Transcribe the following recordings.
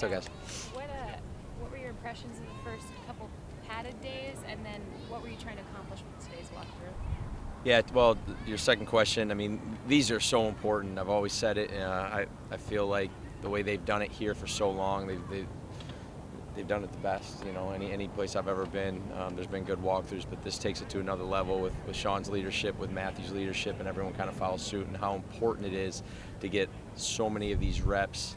So guys. What were your impressions of the first couple padded days, and then what were you trying to accomplish with today's walkthrough? Yeah, well, your second question, I mean, these are so important. I've always said it. I feel like the way they've done it here for so long, they've done it the best. You know, any place I've ever been, there's been good walkthroughs, but this takes it to another level with Sean's leadership, with Matthew's leadership, and everyone kind of follows suit, and how important it is to get so many of these reps.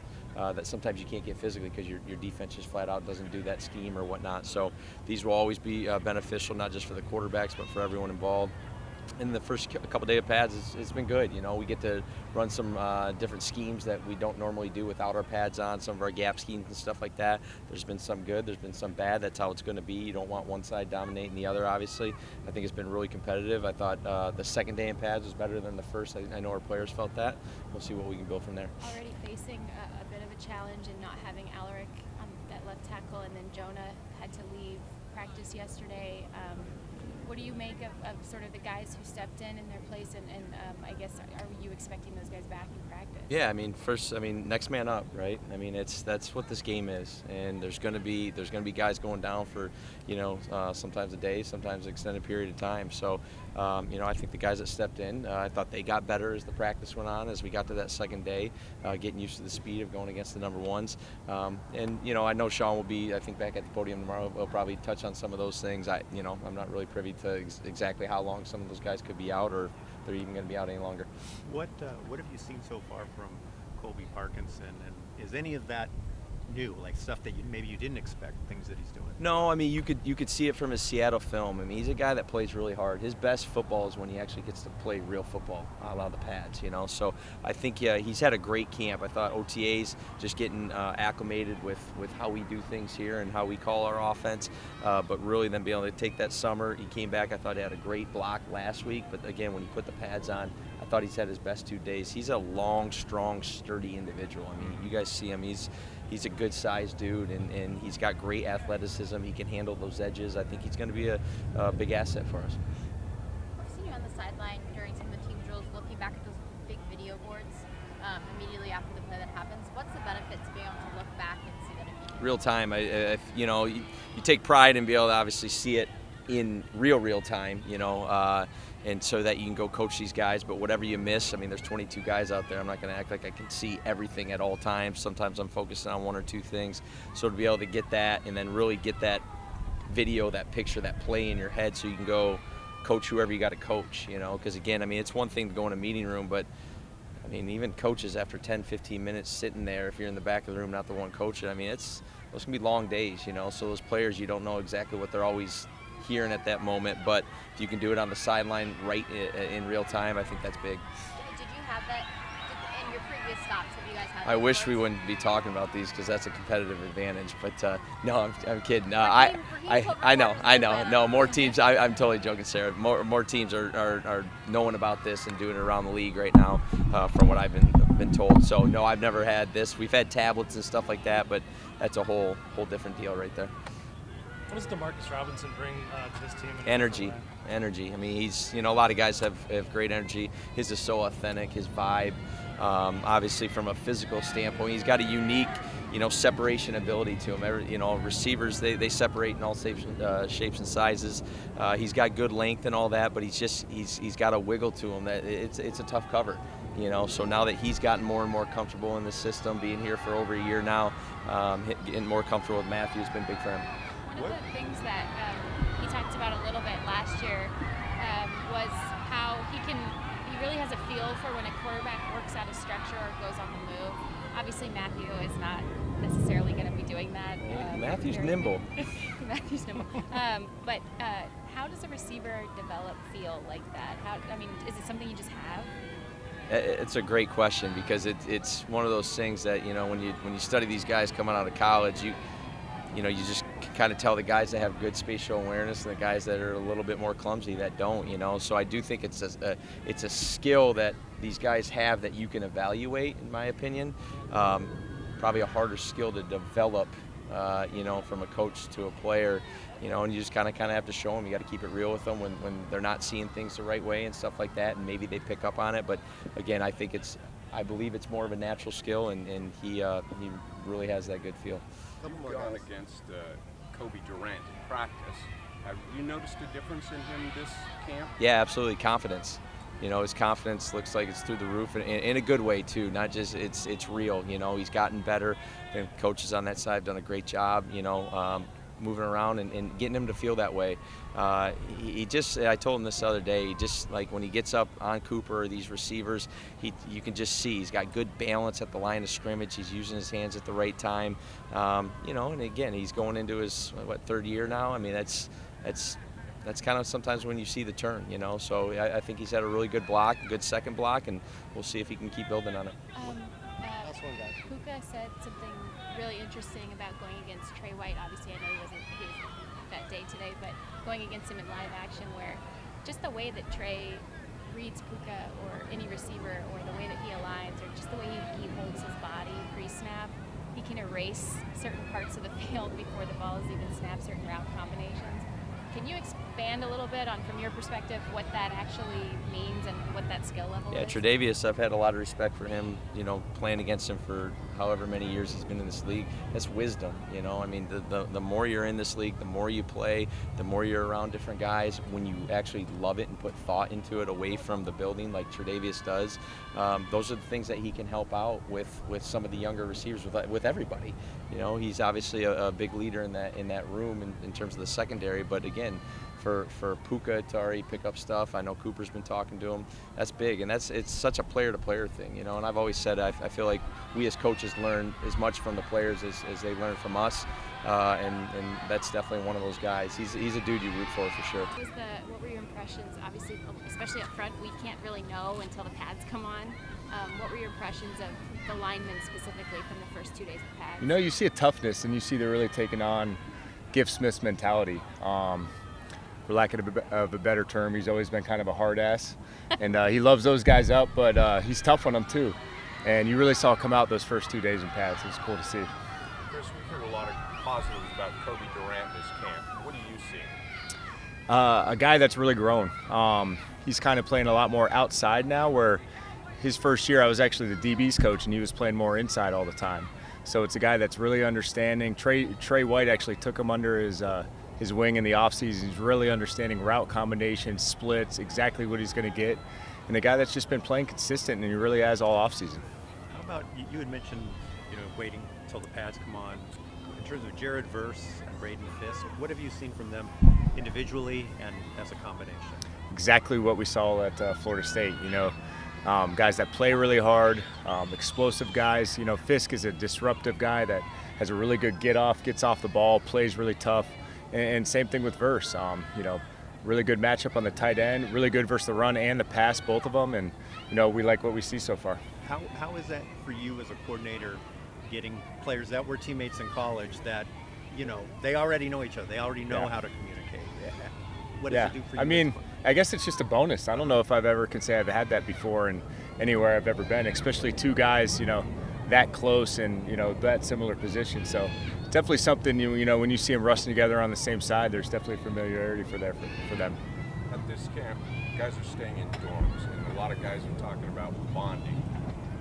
That sometimes you can't get physically because your defense just flat out doesn't do that scheme or whatnot. So these will always be beneficial, not just for the quarterbacks, but for everyone involved. In the first couple day of pads, it's been good. You know, we get to run some different schemes that we don't normally do without our pads on, some of our gap schemes and stuff like that. There's been some good, there's been some bad. That's how it's going to be. You don't want one side dominating the other, obviously. I think it's been really competitive. I thought the second day in pads was better than the first. I know our players felt that. We'll see what we can build from there. Already facing a bit of a challenge in not having Alaric at left tackle, and then Jonah had to leave practice yesterday. What do you make of sort of the guys who stepped in their place, and I guess are you expecting those guys back in practice? Yeah, I mean, next man up, right? I mean, that's what this game is, and there's going to be guys going down for, sometimes a day, sometimes an extended period of time. So, I think the guys that stepped in, I thought they got better as the practice went on, as we got to that second day, getting used to the speed of going against the number ones. I know Sean will be, I think, back at the podium tomorrow. He'll probably touch on some of those things. I'm not really privy to exactly how long some of those guys could be out, or if they're even going to be out any longer. What have you seen so far from Colby Parkinson, and is any of that new, like stuff that maybe you didn't expect, things that he's doing? No, I mean, you could see it from his Seattle film. I mean, he's a guy that plays really hard. His best football is when he actually gets to play real football, a lot of the pads, So I think he's had a great camp. I thought OTAs just getting acclimated with how we do things here and how we call our offense, but really then being able to take that summer. He came back. I thought he had a great block last week, but again, when he put the pads on, I thought he's had his best 2 days. He's a long, strong, sturdy individual. I mean, you guys see him. He's a good-sized dude, and he's got great athleticism. He can handle those edges. I think he's going to be a big asset for us. I've seen you on the sideline during some of the team drills, looking back at those big video boards immediately after the play that happens. What's the benefit to being able to look back and see that immediately? Real time. You take pride in being able to obviously see it in real time, and so that you can go coach these guys. But whatever you miss, I mean, there's 22 guys out there. I'm not going to act like I can see everything at all times. Sometimes I'm focusing on one or two things. So to be able to get that and then really get that video, that picture, that play in your head, so you can go coach whoever you got to coach, because again, I mean, it's one thing to go in a meeting room, but I mean, even coaches after 10, 15 minutes sitting there, if you're in the back of the room, not the one coaching, I mean, those can be long days, So those players, you don't know exactly what they're always hearing at that moment, but if you can do it on the sideline right in real time, I think that's big. Did you have that in your previous stops? Have you guys had I wish we boards? wouldn't be talking about these because that's a competitive advantage, but no, I'm kidding. Raheem I know. Reporters No, more teams. I'm totally joking, Sarah. More teams are knowing about this and doing it around the league right now, from what I've been told. So no, I've never had this. We've had tablets and stuff like that, but that's a whole different deal right there. What does DeMarcus Robinson bring to this team? Energy. I mean, he's, a lot of guys have great energy. His is so authentic, his vibe. Obviously, from a physical standpoint, he's got a unique, separation ability to him. Receivers, they separate in all shapes and sizes. He's got good length and all that, but he's got a wiggle to him that it's a tough cover. So now that he's gotten more and more comfortable in the system, being here for over a year now, getting more comfortable with Matthew has been big for him. One of the things that he talked about a little bit last year was how he really has a feel for when a quarterback works out of structure or goes on the move. Obviously, Matthew is not necessarily going to be doing that. Matthew's nimble. Matthew's nimble. But how does a receiver develop feel like that? Is it something you just have? It's a great question because it's one of those things that, when you study these guys coming out of college, you just kind of tell the guys that have good spatial awareness and the guys that are a little bit more clumsy that don't, So I do think it's a skill that these guys have that you can evaluate, in my opinion. Probably a harder skill to develop, from a coach to a player, and you just kind of have to show them. You got to keep it real with them when they're not seeing things the right way and stuff like that, and maybe they pick up on it. But again, I think it's I believe it's more of a natural skill, and he really has that good feel. You've gone against Kobe Durant in practice. Have you noticed a difference in him this camp? Yeah, absolutely. Confidence. His confidence looks like it's through the roof, and in a good way too. Not just it's real. He's gotten better. The coaches on that side have done a great job. Moving around and getting him to feel that way. He just, I told him this other day, he just, like when he gets up on Cooper or these receivers, you can just see he's got good balance at the line of scrimmage. He's using his hands at the right time. And again, he's going into his, third year now. I mean, that's kind of sometimes when you see the turn, So I think he's had a really good block, a good second block, and we'll see if he can keep building on it. Puka said something really interesting about going against Trey White. Obviously, I know he wasn't that day today, but going against him in live action, where just the way that Trey reads Puka or any receiver, or the way that he aligns, or just the way he holds his body pre-snap, he can erase certain parts of the field before the ball is even snapped, certain route combinations. Can you expand a little bit on, from your perspective, what that actually means and what that skill level Yeah, is? Tre'Davious, I've had a lot of respect for him, playing against him for however many years he's been in this league. That's wisdom, I mean, the more you're in this league, the more you play, the more you're around different guys, when you actually love it and put thought into it away from the building like Tre'Davious does, those are the things that he can help out with some of the younger receivers, with everybody. He's obviously a big leader in that room in terms of the secondary, but again, for Puka to already pick up stuff, I know Cooper's been talking to him. That's big, and it's such a player-to-player thing, And I've always said I feel like we as coaches learn as much from the players as they learn from us, and that's definitely one of those guys. He's a dude you root for sure. What were your impressions? Obviously, especially up front, we can't really know until the pads come on. What were your impressions of the linemen specifically from the first 2 days of pads? You see a toughness, and you see they're really taking on Gift Smith's mentality. For lack of a better term, he's always been kind of a hard ass, and he loves those guys up, but he's tough on them too. And you really saw it come out those first 2 days in pads. It was cool to see. Chris, we've heard a lot of positives about Kobe Durant this camp. What do you see? A guy that's really grown. He's kind of playing a lot more outside now, where his first year I was actually the DB's coach, and he was playing more inside all the time. So it's a guy that's really understanding. Trey White actually took him under his wing in the offseason. He's really understanding route combinations, splits, exactly what he's going to get. And a guy that's just been playing consistent, and he really has all offseason. How about, you had mentioned, waiting until the pads come on. In terms of Jared Verse and Braden Fisk, what have you seen from them individually and as a combination? Exactly what we saw at Florida State. Guys that play really hard, explosive guys. Fisk is a disruptive guy that has a really good gets off the ball, plays really tough. And same thing with Verse. Really good matchup on the tight end, really good versus the run and the pass, both of them. And, we like what we see so far. How is that for you as a coordinator, getting players that were teammates in college that, they already know each other, they already know how to communicate? What does it do for you? I mean, I guess it's just a bonus. I don't know if can say I've had that before in anywhere I've ever been, especially two guys, that close and, that similar position. So it's definitely something, when you see them rushing together on the same side, there's definitely familiarity for them. At this camp, guys are staying in dorms, and a lot of guys are talking about bonding.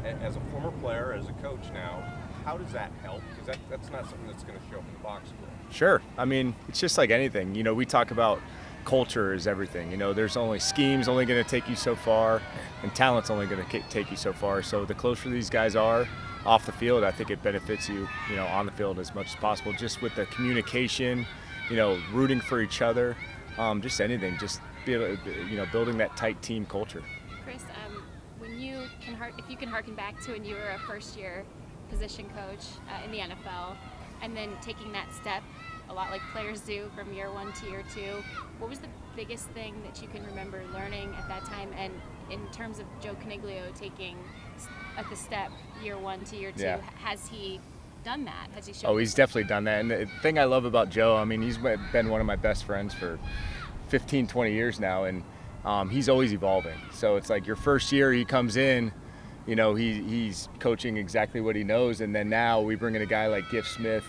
As a former player, as a coach now, how does that help? Because that's not something that's going to show up in the box score. Sure. I mean, it's just like anything. We talk about culture is everything. There's only schemes only going to take you so far, and talent's only going to take you so far. So the closer these guys are off the field, I think it benefits you, on the field as much as possible. Just with the communication, rooting for each other, just anything. Just building that tight team culture. Chris, if you can harken back to when you were a first-year position coach in the NFL, and then taking that step, a lot like players do, from year one to year two, what was the biggest thing that you can remember learning at that time? And in terms of Joe Caniglio taking at the step year one to year two, has he done that? Has he shown? Oh, he's definitely done that. And the thing I love about Joe, I mean, he's been one of my best friends for 15, 20 years now, and he's always evolving. So it's like your first year he comes in, he's coaching exactly what he knows, and then now we bring in a guy like Gift Smith,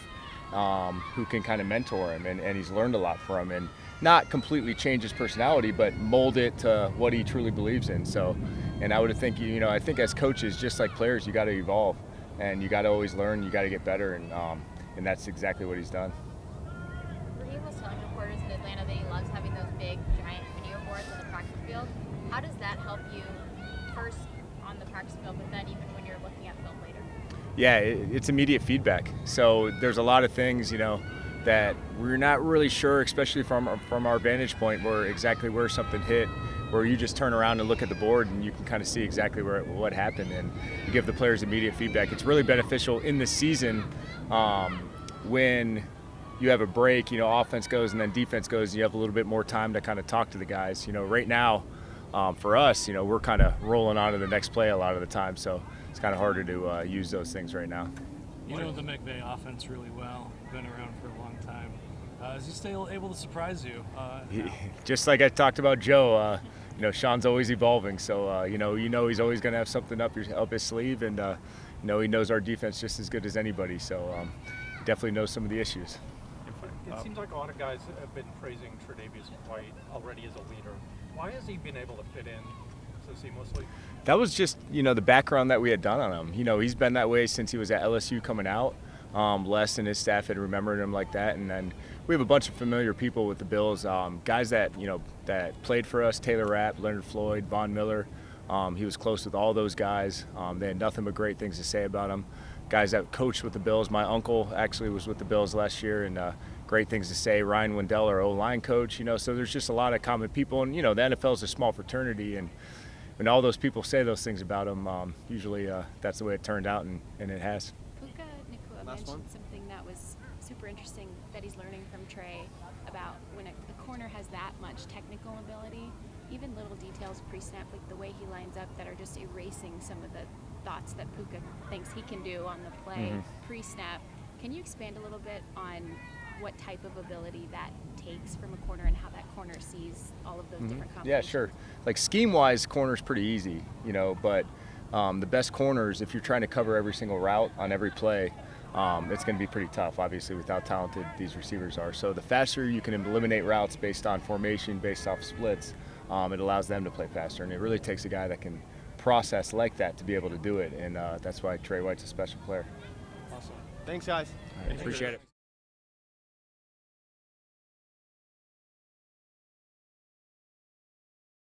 who can kind of mentor him, and he's learned a lot from him, and not completely change his personality, but mold it to what he truly believes in. So, And I would think, I think as coaches, just like players, you got to evolve, and you got to always learn. You got to get better, and that's exactly what he's done. Raheem was telling reporters in Atlanta that he loves having those big, giant video boards on the practice field. How does that help you first on the practice field, but then even when you're looking at film later? Yeah, it's immediate feedback. So there's a lot of things, that we're not really sure, especially from our vantage point, exactly where something hit, where you just turn around and look at the board and you can kind of see exactly what happened, and you give the players immediate feedback. It's really beneficial in the season when you have a break, offense goes and then defense goes, and you have a little bit more time to kind of talk to the guys. Right now, for us, we're kind of rolling on to the next play a lot of the time, so it's kind of harder to use those things right now. You know the McVay offense really well. Been around for a long time. Is he still able to surprise you? Just like I talked about Joe, Sean's always evolving. So he's always going to have something up his sleeve, and he knows our defense just as good as anybody. So he definitely knows some of the issues. It seems like a lot of guys have been praising Tre'Davious White already as a leader. Why has he been able to fit in so seamlessly? That was just, the background that we had done on him. He's been that way since he was at LSU coming out. Les and his staff had remembered him like that. And then we have a bunch of familiar people with the Bills, guys that, that played for us, Taylor Rapp, Leonard Floyd, Von Miller. He was close with all those guys. They had nothing but great things to say about him. Guys that coached with the Bills. My uncle actually was with the Bills last year, and great things to say. Ryan Wendell, our O-line coach, so there's just a lot of common people. And, the NFL is a small fraternity, and when all those people say those things about him, usually that's the way it turned out, and it has. Puka Nacua mentioned something that was super interesting that he's learning from Trey about when a corner has that much technical ability, even little details pre-snap, like the way he lines up, that are just erasing some of the thoughts that Puka thinks he can do on the play pre-snap. Can you expand a little bit on what type of ability that takes from a corner and how that corner sees all of those different combinations? Yeah, sure. Like scheme-wise, corner's pretty easy, but the best corners, if you're trying to cover every single route on every play, it's going to be pretty tough, obviously, with how talented these receivers are. So the faster you can eliminate routes based on formation, based off splits, it allows them to play faster. And it really takes a guy that can process like that to be able to do it. And that's why Trey White's a special player. Awesome. Thanks, guys. Appreciate it.